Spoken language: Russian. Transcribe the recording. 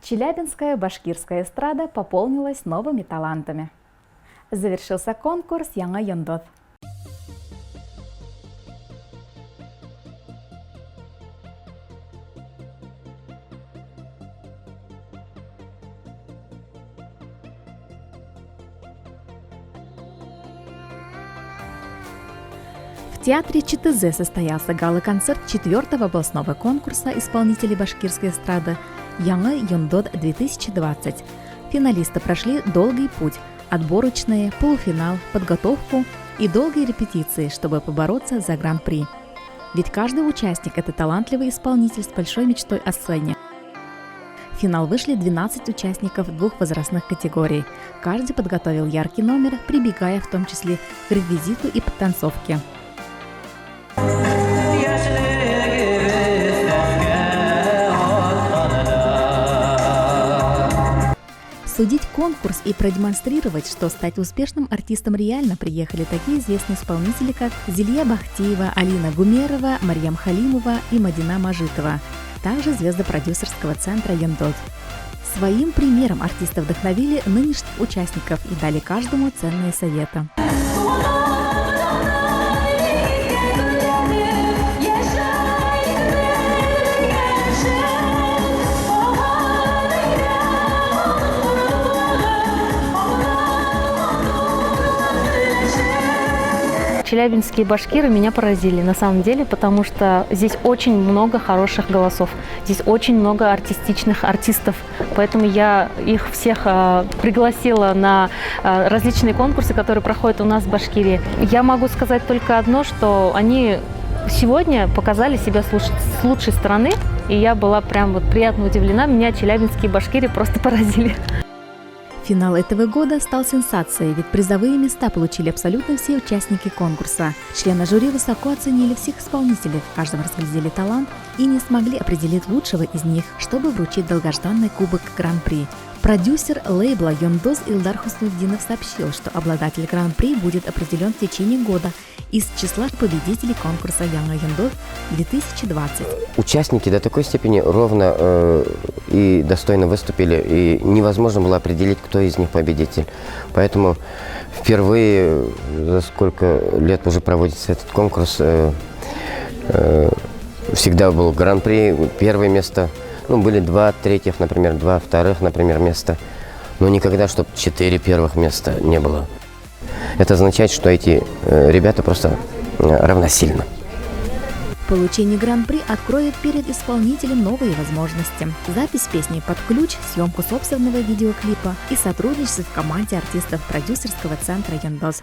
Челябинская башкирская эстрада пополнилась новыми талантами. Завершился конкурс «Яңа йондоз». В театре ЧТЗ состоялся гала-концерт 4-го областного конкурса исполнителей башкирской эстрады «Яңа йондоз-2020». Финалисты прошли долгий путь – отборочные, полуфинал, подготовку и долгие репетиции, чтобы побороться за гран-при. Ведь каждый участник – это талантливый исполнитель с большой мечтой о сцене. В финал вышли 12 участников двух возрастных категорий. Каждый подготовил яркий номер, прибегая в том числе к реквизиту и подтанцовке. Судить конкурс и продемонстрировать, что стать успешным артистом реально приехали такие известные исполнители, как Зилья Бахтиева, Алина Гумерова, Марьям Халимова и Мадина Мажитова, также звезды продюсерского центра «Йондоз». Своим примером артисты вдохновили нынешних участников и дали каждому ценные советы. Челябинские башкиры меня поразили на самом деле, потому что здесь очень много хороших голосов, здесь очень много артистичных артистов, поэтому я их всех пригласила на различные конкурсы, которые проходят у нас в Башкирии. Я могу сказать только одно, что они сегодня показали себя с лучшей стороны, и я была прям вот приятно удивлена, меня челябинские башкиры просто поразили. Финал этого года стал сенсацией, ведь призовые места получили абсолютно все участники конкурса. Члены жюри высоко оценили всех исполнителей, в каждом разглядели талант и не смогли определить лучшего из них, чтобы вручить долгожданный кубок Гран-при. Продюсер лейбла «Йондоз» Илдар Хуснутдинов сообщил, что обладатель Гран-при будет определен в течение года из числа победителей конкурса «Яңа йондоз-2020». Участники до такой степени ровно и достойно выступили, и невозможно было определить, кто из них победитель. Поэтому впервые, за сколько лет уже проводится этот конкурс, всегда был Гран-при, первое место. Были 2 третьих, например, 2 вторых, например, места. Но никогда, чтобы 4 первых места не было. Это означает, что эти ребята просто равносильны. Получение Гран-при откроет перед исполнителем новые возможности. Запись песни под ключ, съемку собственного видеоклипа и сотрудничество в команде артистов продюсерского центра «Йондоз».